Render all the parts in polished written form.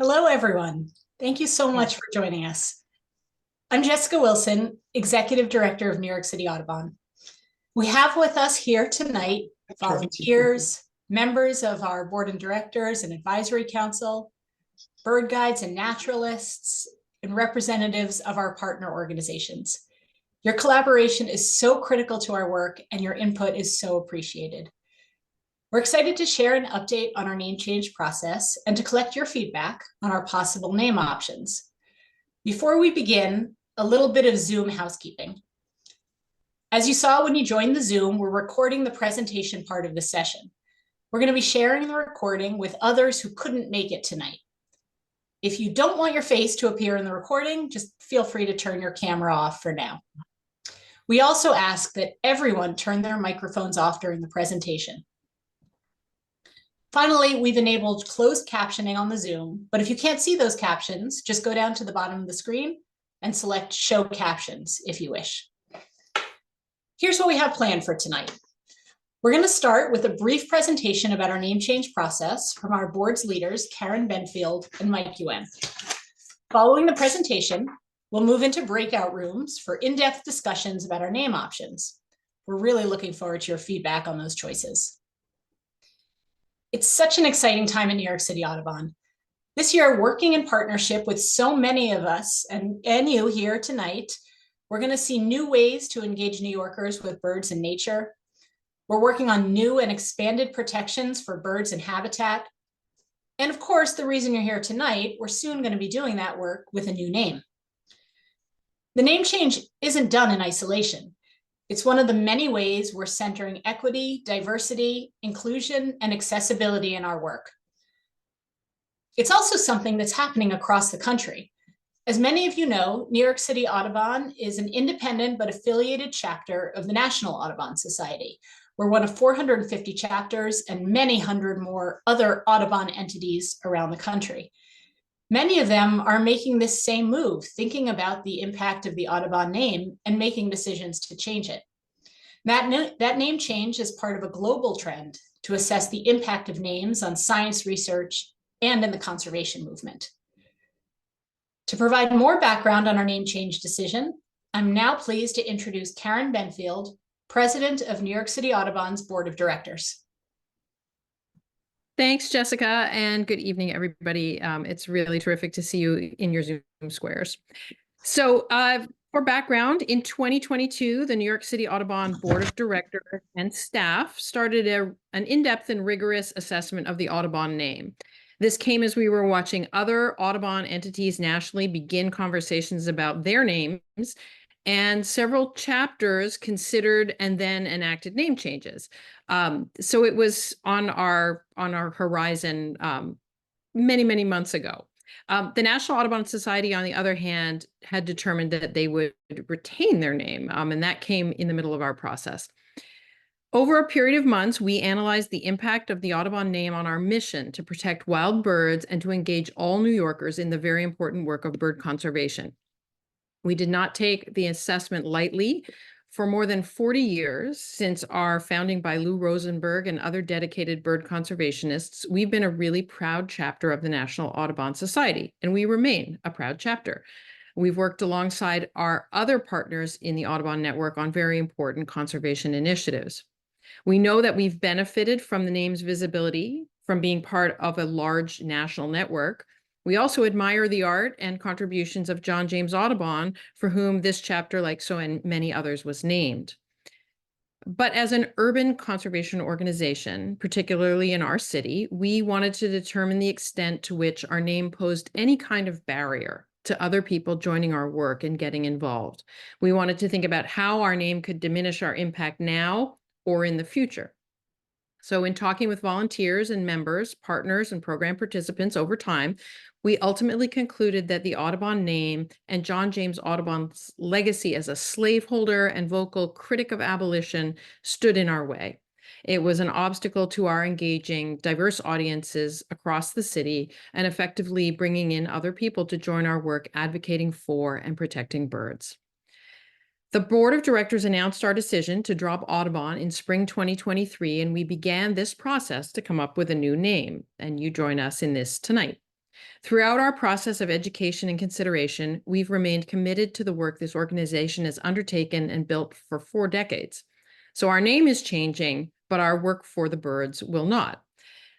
Hello, everyone. Thank you so much for joining us. I'm Jessica Wilson, Executive Director of New York City Audubon. We have with us here tonight volunteers, members of our board of directors and advisory council, bird guides and naturalists, and representatives of our partner organizations. Your collaboration is so critical to our work, and your input is so appreciated. We're excited to share an update on our name change process and to collect your feedback on our possible name options. Before we begin, a little bit of Zoom housekeeping. As you saw when you joined the Zoom, we're recording the presentation part of the session. We're going to be sharing the recording with others who couldn't make it tonight. If you don't want your face to appear in the recording, just feel free to turn your camera off for now. We also ask that everyone turn their microphones off during the presentation. Finally, we've enabled closed captioning on the Zoom, but if you can't see those captions, just go down to the bottom of the screen and select Show Captions if you wish. Here's what we have planned for tonight. We're going to start with a brief presentation about our name change process from our board's leaders, Karen Benfield and Mike Yuen. Following the presentation, we'll move into breakout rooms for in-depth discussions about our name options. We're really looking forward to your feedback on those choices. It's such an exciting time at New York City Audubon. This year, working in partnership with so many of us and you here tonight, we're going to see new ways to engage New Yorkers with birds and nature. We're working on new and expanded protections for birds and habitat. And of course, the reason you're here tonight, we're soon going to be doing that work with a new name. The name change isn't done in isolation. It's one of the many ways we're centering equity, diversity, inclusion, and accessibility in our work. It's also something that's happening across the country. As many of you know, New York City Audubon is an independent but affiliated chapter of the National Audubon Society. We're one of 450 chapters and many hundred more other Audubon entities around the country. Many of them are making this same move, thinking about the impact of the Audubon name and making decisions to change it. That name change is part of a global trend to assess the impact of names on science research and in the conservation movement. To provide more background on our name change decision, I'm now pleased to introduce Karen Benfield, President of New York City Audubon's Board of Directors. Thanks, Jessica, and good evening, everybody. It's really terrific to see you in your Zoom squares. So for background, in 2022, the New York City Audubon Board of Directors and staff started an in-depth and rigorous assessment of the Audubon name. This came as we were watching other Audubon entities nationally begin conversations about their names, and several chapters considered and then enacted name changes. So it was on our horizon many months ago. The National Audubon Society, on the other hand, had determined that they would retain their name, and that came in the middle of our process. Over a period of months, we analyzed the impact of the Audubon name on our mission to protect wild birds and to engage all New Yorkers in the very important work of bird conservation. We did not take the assessment lightly. For more than 40 years, since our founding by Lou Rosenberg and other dedicated bird conservationists, we've been a really proud chapter of the National Audubon Society, and we remain a proud chapter. We've worked alongside our other partners in the Audubon network on very important conservation initiatives. We know that we've benefited from the name's visibility, from being part of a large national network. We also admire the art and contributions of John James Audubon, for whom this chapter, like so many others, was named. But as an urban conservation organization, particularly in our city, we wanted to determine the extent to which our name posed any kind of barrier to other people joining our work and getting involved. We wanted to think about how our name could diminish our impact now or in the future. So in talking with volunteers and members, partners, and program participants over time, we ultimately concluded that the Audubon name and John James Audubon's legacy as a slaveholder and vocal critic of abolition stood in our way. It was an obstacle to our engaging diverse audiences across the city and effectively bringing in other people to join our work advocating for and protecting birds. The board of directors announced our decision to drop Audubon in spring 2023, and we began this process to come up with a new name, and you join us in this tonight. Throughout our process of education and consideration, we've remained committed to the work this organization has undertaken and built for 4 decades. So our name is changing, but our work for the birds will not.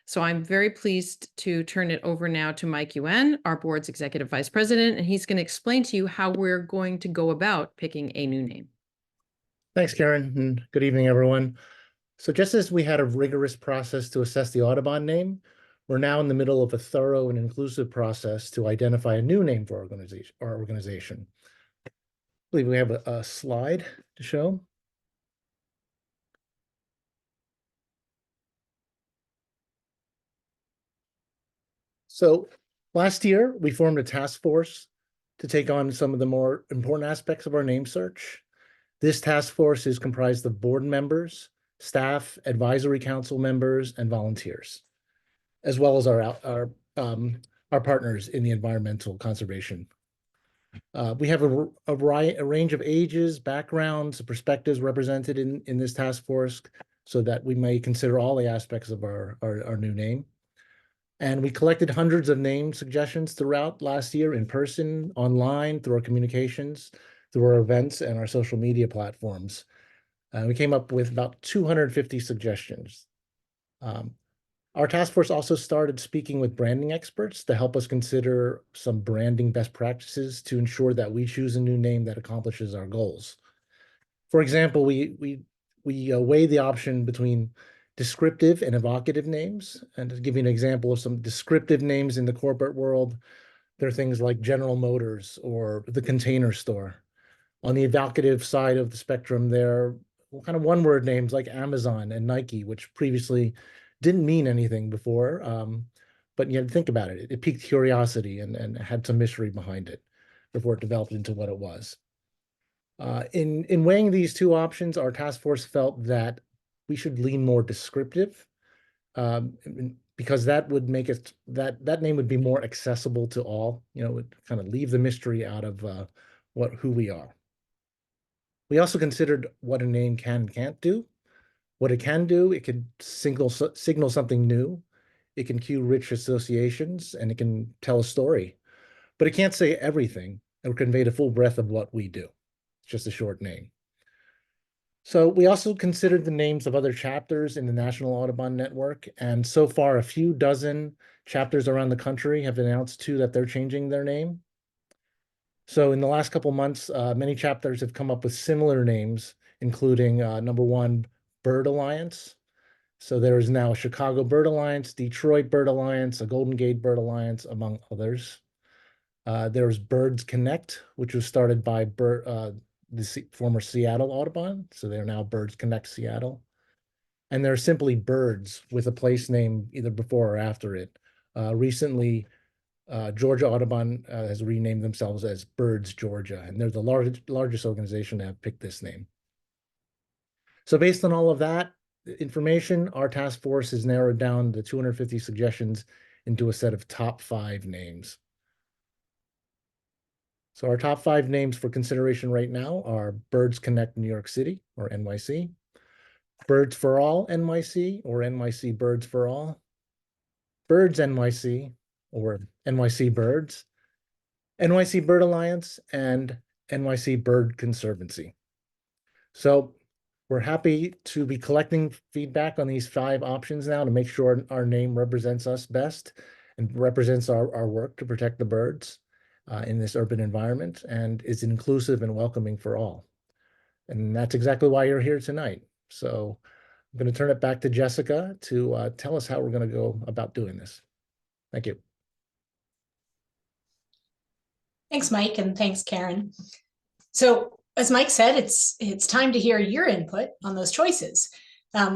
So I'm very pleased to turn it over now to Mike Yuen, our board's executive vice president, and he's going to explain to you how we're going to go about picking a new name. Thanks, Karen, and good evening, everyone. So just as we had a rigorous process to assess the Audubon name, we're now in the middle of a thorough and inclusive process to identify a new name for our organization. I believe we have a slide to show. So last year, we formed a task force to take on some of the more important aspects of our name search. This task force is comprised of board members, staff, advisory council members, and volunteers, as well as our partners in the environmental conservation. We have a range of ages, backgrounds, perspectives represented in this task force so that we may consider all the aspects of our new name. And we collected hundreds of name suggestions throughout last year in person, online, through our communications, through our events and our social media platforms. We came up with about 250 suggestions. Our task force also started speaking with branding experts to help us consider some branding best practices to ensure that we choose a new name that accomplishes our goals. For example, we weigh the option between descriptive and evocative names. And to give you an example of some descriptive names in the corporate world, there are things like General Motors or the Container Store. On the evocative side of the spectrum, there are kind of one-word names like Amazon and Nike, which previously didn't mean anything before, but you had to think about it. It piqued curiosity and had some mystery behind it before it developed into what it was. In weighing these two options, our task force felt that we should lean more descriptive, because that would make it that name would be more accessible to all. You know, would kind of leave the mystery out of who we are. We also considered what a name can and can't do. What it can do, it can signal something new. It can cue rich associations, and it can tell a story. But it can't say everything or convey the full breadth of what we do. It's just a short name. So we also considered the names of other chapters in the National Audubon Network, and so far a few dozen chapters around the country have announced too that they're changing their name. So in the last couple months, many chapters have come up with similar names, including number one, Bird Alliance. So there is now a Chicago Bird Alliance, Detroit Bird Alliance, a Golden Gate Bird Alliance, among others. There's Birds Connect, which was started by the former Seattle Audubon. So they're now Birds Connect Seattle. And they're simply Birds with a place name either before or after it. Recently, Georgia Audubon has renamed themselves as Birds Georgia, and they're the largest organization to have picked this name. So based on all of that information, our task force has narrowed down the 250 suggestions into a set of top 5 names. So our top 5 names for consideration right now are Birds Connect New York City, or NYC, Birds for All NYC, or NYC Birds for All, Birds NYC, or NYC Birds, NYC Bird Alliance, and NYC Bird Conservancy. So we're happy to be collecting feedback on these 5 options now to make sure our name represents us best and represents our work to protect the birds in this urban environment and is inclusive and welcoming for all. And that's exactly why you're here tonight. So I'm going to turn it back to Jessica to tell us how we're going to go about doing this. Thank you. Thanks, Mike, and thanks, Karen. So as Mike said, it's time to hear your input on those choices.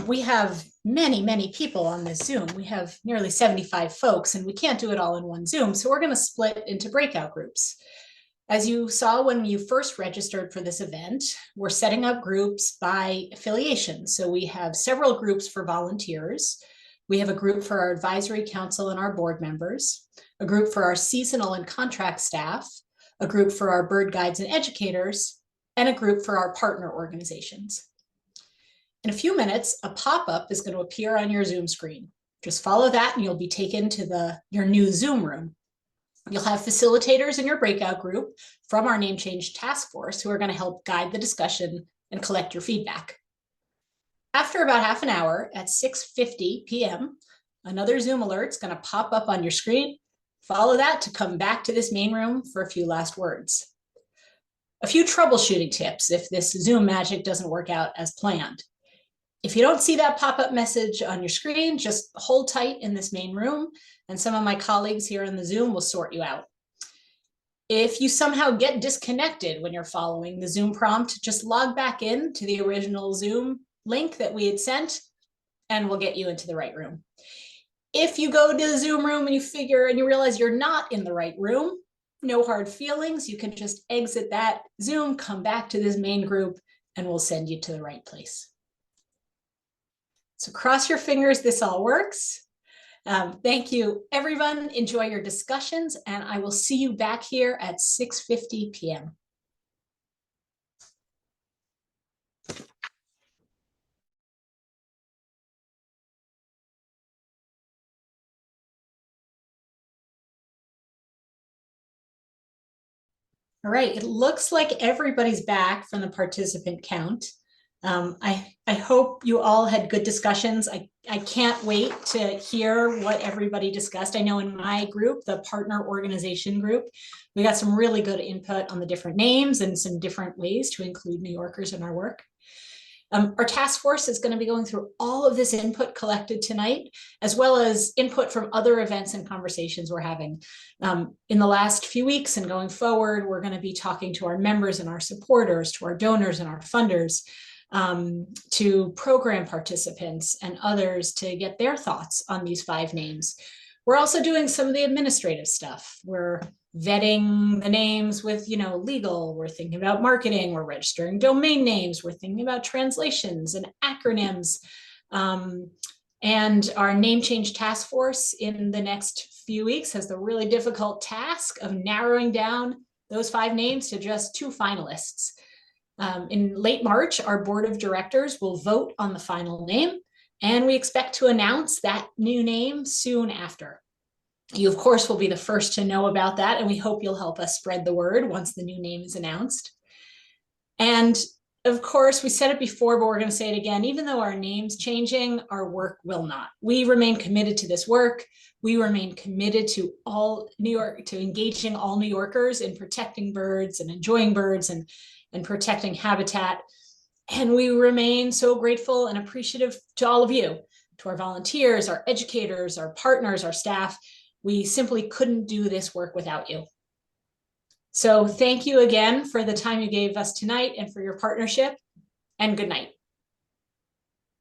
We have many people on this Zoom. We have nearly 75 folks, and we can't do it all in one Zoom. So we're going to split into breakout groups. As you saw when you first registered for this event, we're setting up groups by affiliation. So we have several groups for volunteers. We have a group for our advisory council and our board members, a group for our seasonal and contract staff, a group for our bird guides and educators, and a group for our partner organizations. In a few minutes, a pop-up is going to appear on your Zoom screen. Just follow that and you'll be taken to your new Zoom room. You'll have facilitators in your breakout group from our name change task force who are going to help guide the discussion and collect your feedback. After about half an hour at 6:50 p.m., another Zoom alert is going to pop up on your screen. Follow that to come back to this main room for a few last words. A few troubleshooting tips if this Zoom magic doesn't work out as planned. If you don't see that pop-up message on your screen, just hold tight in this main room, and some of my colleagues here on the Zoom will sort you out. If you somehow get disconnected when you're following the Zoom prompt, just log back in to the original Zoom link that we had sent, and we'll get you into the right room. If you go to the Zoom room and you realize you're not in the right room, no hard feelings. You can just exit that Zoom, come back to this main group, and we'll send you to the right place. So cross your fingers this all works. Thank you, everyone. Enjoy your discussions, and I will see you back here at 6:50 p.m. All right, it looks like everybody's back from the participant count. I hope you all had good discussions. I can't wait to hear what everybody discussed. I know in my group, the partner organization group, we got some really good input on the different names and some different ways to include New Yorkers in our work. Our task force is going to be going through all of this input collected tonight, as well as input from other events and conversations we're having. In the last few weeks and going forward, we're going to be talking to our members and our supporters, to our donors and our funders, to program participants and others to get their thoughts on these 5 names. We're also doing some of the administrative stuff. We're vetting the names with, legal. We're thinking about marketing. We're registering domain names. We're thinking about translations and acronyms. And our name change task force in the next few weeks has the really difficult task of narrowing down those 5 names to just 2 finalists. In late March, our board of directors will vote on the final name, and we expect to announce that new name soon after. You, of course, will be the first to know about that, and we hope you'll help us spread the word once the new name is announced. And of course, we said it before, but we're going to say it again. Even though our name's changing, our work will not. We remain committed to this work. We remain committed to engaging all New Yorkers in protecting birds and enjoying birds and protecting habitat. And we remain so grateful and appreciative to all of you, to our volunteers, our educators, our partners, our staff. We simply couldn't do this work without you. So thank you again for the time you gave us tonight and for your partnership, and good night.